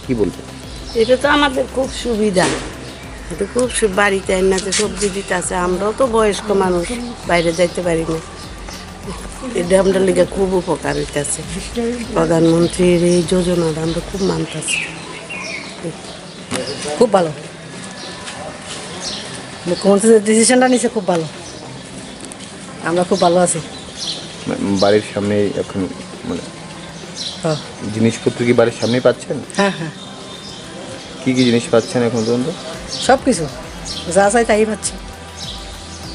কি বলবেন? এটা তো আমাদের খুব সুবিধা, এটা খুব বাড়িতে না যে সবজি দিতে আছে। আমরাও তো বয়স্ক মানুষ, বাইরে যাইতে পারি না। এটা আমাদের লিগে খুব উপকার হইতেছে। প্রধানমন্ত্রীর এই যোজনাটা আমরা খুব মানতেছি, খুব ভালো। মুখ্যমন্ত্রীর ডিসিশনটা নিচ্ছে খুব ভালো, আমরা খুব ভালো আছি। বাড়ির সামনে এখন মানে জিনিসপত্র কি বাড়ির সামনেই পাচ্ছেন? হ্যাঁ হ্যাঁ। কি কি জিনিস পাচ্ছেন এখন পর্যন্ত? সব কিছু যা চাই তাই পাচ্ছি।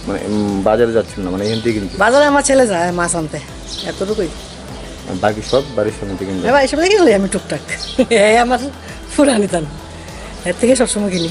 মানে বাজারে যাচ্ছেন না, মানে এখান থেকে কিনতে? বাজারে আমার ছেলে যায় মাছ আনতে, এতটুকুই। বাকি সব বাড়ির সামনে থেকে কিনতে? এবার এসব থেকে আমি টুকটাক, এই আমার পুরানি তান, এর থেকে সবসময় কিনি।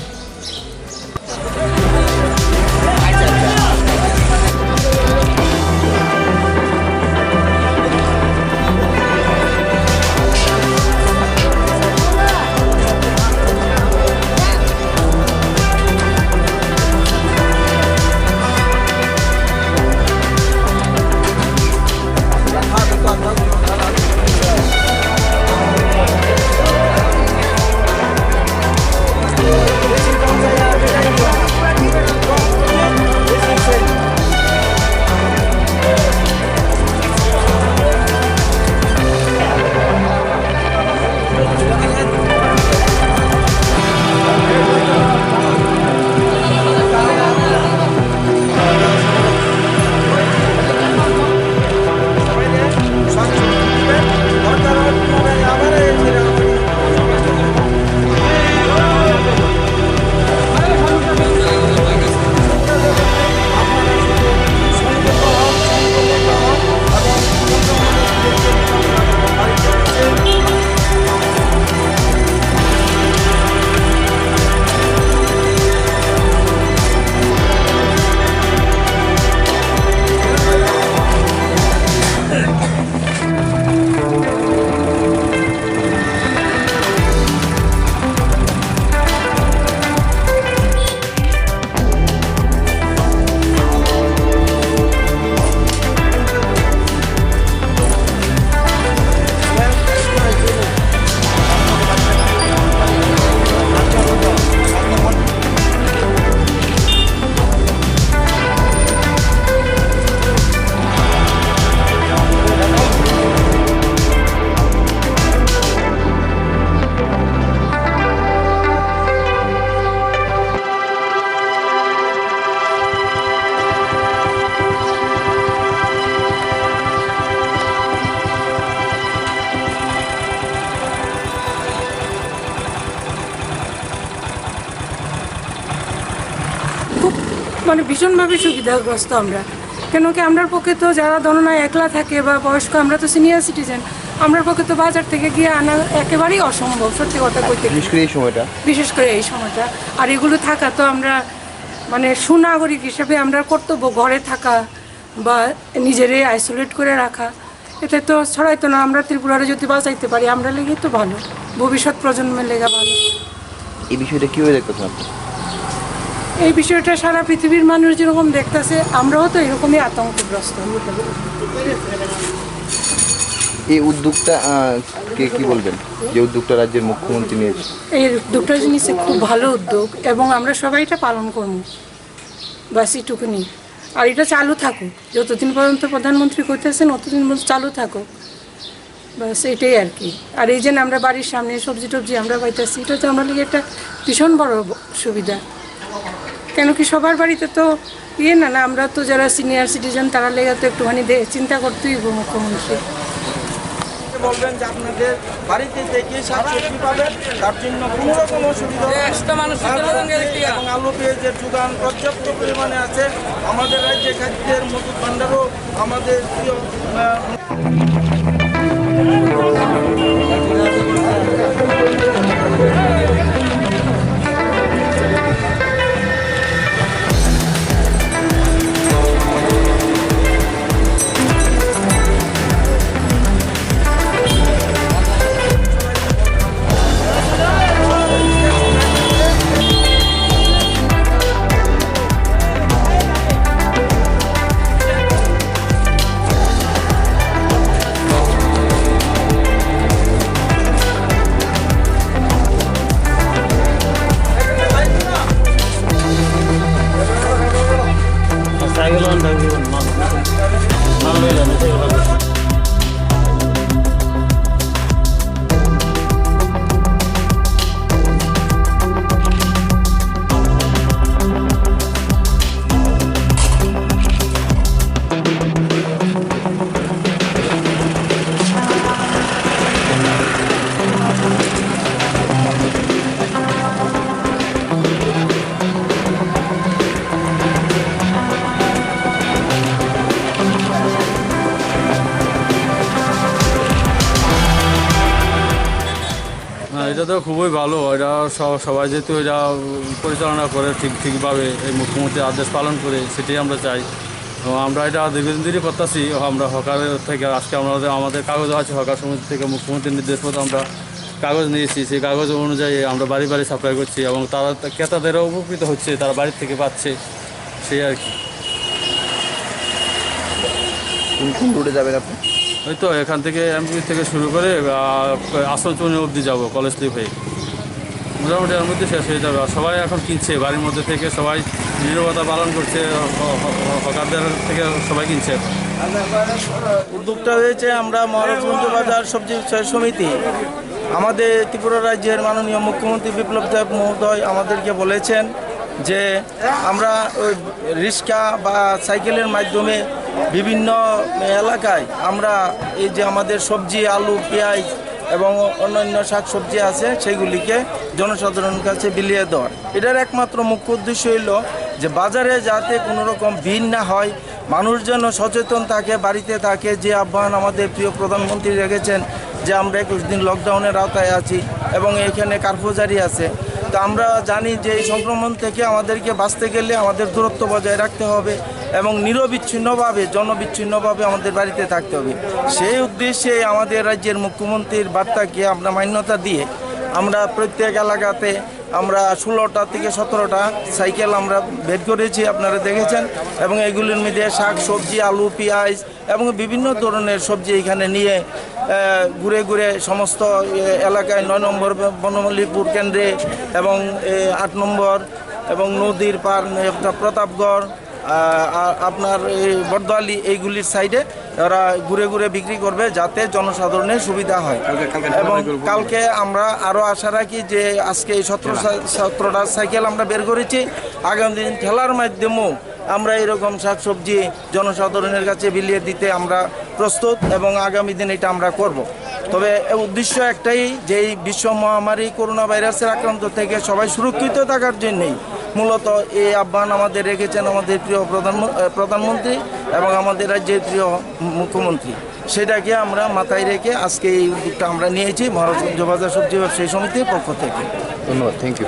মানে ভীষণভাবে সুবিধাগ্রস্ত আমরা, কেন কি আমরার পক্ষে তো যারা ধরনায় একলা থাকে বা বয়স্ক, আমরা তো সিনিয়র সিটিজেন, আমরার পক্ষে তো বাজার থেকে গিয়ে আনা একেবারেই অসম্ভব, সত্যি কথা বলতে, বিশেষ করে এই সময়টা। আর এগুলো থাকা তো আমরা মানে সুনাগরিক হিসেবে আমরা কর্তব্য, ঘরে থাকা বা নিজেরে আইসোলেট করে রাখা, এতে তো ছড়াইতো না। আমরা ত্রিপুরারে যদি বাঁচাইতে পারি আমরা লেগেই তো ভালো, ভবিষ্যৎ প্রজন্মের লেগে ভালো। এই বিষয়টা কীভাবে দেখতেছেন আপনি? এই বিষয়টা সারা পৃথিবীর মানুষ যেরকম দেখতেছে, আমরাও তো এরকমই আতঙ্কগ্রস্ত। এই উদ্যোগটা কি বলবেন, যে উদ্যোগটা রাজ্যের মুখ্যমন্ত্রী নিয়েছে? এই উদ্যোগটা নিচ্ছে খুব ভালো উদ্যোগ, এবং আমরা সবাই এটা পালন করবো, বাস এইটুকুনি। আর এটা চালু থাকুক, যতদিন পর্যন্ত প্রধানমন্ত্রী করতেছেন ততদিন পর্যন্ত চালু থাকুক। বাস এটাই আর কি। আর এই যে আমরা বাড়ির সামনে সবজি টবজি আমরা পাইতেছি, এটা তো আমরা লিগে একটা ভীষণ বড় সুবিধা। কেন কি সবার বাড়িতে তো না না, আমরা তো যারা সিনিয়র সিটিজেন তারা লেগে তো একটুখানি চিন্তা করতেই হইব মুখ্যমন্ত্রী। বলবেন যে আপনাদের বাড়িতে থেকে শাকসবজি পাবেন, তার জন্য কোনো রকম অসুবিধা এবং আলু পেঁয়াজের যোগান পর্যাপ্ত পরিমাণে আছে। আমাদের রাজ্যে খাদ্যের মজুদ ভাণ্ডারও আমাদের প্রিয় এটা তো খুবই ভালো। এটা সবাই যেহেতু এটা পরিচালনা করে ঠিকভাবে এই মুখ্যমন্ত্রীর আদেশ পালন করে, সেটাই আমরা চাই। এবং আমরা এটা দীর্ঘদিন ধরে করতেছি। আমরা হকারের থেকে আজকে আমাদের কাগজ আছে, হকার সমিতি থেকে মুখ্যমন্ত্রীর নির্দেশ মতো আমরা কাগজ নিয়েছি। সেই কাগজ অনুযায়ী আমরা বাড়ি বাড়ি সাপ্লাই করছি এবং তারা ক্রেতাদেরও উপকৃত হচ্ছে, তারা বাড়ির থেকে পাচ্ছে, সেই আর কি। কোন রুটে যাবেন আপনি? ওই তো এখান থেকে এমপি থেকে শুরু করে আসানসোল অবধি যাবো, কলেজ স্লিপ হয়ে মোটামুটি এর মধ্যে শেষ হয়ে যাবে। আর সবাই এখন কিনছে, বাড়ির মধ্যে থেকে সবাই নীরবতা পালন করছে, হকারদের থেকে সবাই কিনছে। উদ্যোগটা হয়েছে আমরা মহারাজগঞ্জ বাজার সবজি ব্যবসায়ী সমিতি, আমাদের ত্রিপুরা রাজ্যের মাননীয় মুখ্যমন্ত্রী বিপ্লব দেব মহোদয় আমাদেরকে বলেছেন যে আমরা ওই রিক্সা বা সাইকেলের মাধ্যমে বিভিন্ন এলাকায় আমরা এই যে আমাদের সবজি, আলু, পেঁয়াজ এবং অন্যান্য শাকসবজি আছে সেগুলিকে জনসাধারণের কাছে বিলিয়ে দেওয়ার। এটার একমাত্র মুখ্য উদ্দেশ্য হইল যে বাজারে যাতে কোনো রকম ভিড় না হয়, মানুষ যেন সচেতন থাকে, বাড়িতে থাকে। যে আহ্বান আমাদের প্রিয় প্রধানমন্ত্রী রেখেছেন যে আমরা 21 দিন লকডাউনের আওতায় আছি এবং এখানে কারফিউ জারি আছে। তো আমরা জানি যে এই সংক্রমণ থেকে আমাদেরকে বাঁচতে গেলে আমাদের দূরত্ব বজায় রাখতে হবে এবং নিরবিচ্ছিন্নভাবে জনবিচ্ছিন্নভাবে আমাদের বাড়িতে থাকতে হবে। সেই উদ্দেশ্যে আমাদের রাজ্যের মুখ্যমন্ত্রীর বার্তাকে আমরা মান্যতা দিয়ে আমরা প্রত্যেক এলাকাতে আমরা 16টা থেকে 17টা সাইকেল আমরা বের করেছি, আপনারা দেখেছেন। এবং এগুলির মধ্যে শাক সবজি, আলু, পেঁয়াজ এবং বিভিন্ন ধরনের সবজি এখানে নিয়ে ঘুরে ঘুরে সমস্ত এলাকায় 9 নম্বর বনমালীপুর কেন্দ্রে এবং 8 নম্বর এবং নদীর পার প্রতাপগড়, আপনার বর্দোয়ালি, এইগুলির সাইডে ওরা ঘুরে ঘুরে বিক্রি করবে যাতে জনসাধারণের সুবিধা হয়। এবং কালকে আমরা আরও আশা রাখি যে আজকে এই 17টা সাইকেল আমরা বের করেছি, আগামী দিন ঠেলার মাধ্যমেও আমরা এরকম শাকসবজি জনসাধারণের কাছে বিলিয়ে দিতে আমরা প্রস্তুত এবং আগামী দিন এটা আমরা করব। তবে উদ্দেশ্য একটাই যে এই বিশ্ব মহামারী করোনা ভাইরাসের আক্রান্ত থেকে সবাই সুরক্ষিত থাকার জন্যেই মূলত এই আহ্বান আমাদের রেখেছেন আমাদের প্রিয় প্রধানমন্ত্রী এবং আমাদের রাজ্যের প্রিয় মুখ্যমন্ত্রী। সেটাকে আমরা মাথায় রেখে আজকে এই উদ্যোগটা আমরা নিয়েছি মহারাজগঞ্জ বাজার সবজি ব্যবসায়ী সমিতির পক্ষ থেকে। ধন্যবাদ, থ্যাংক ইউ।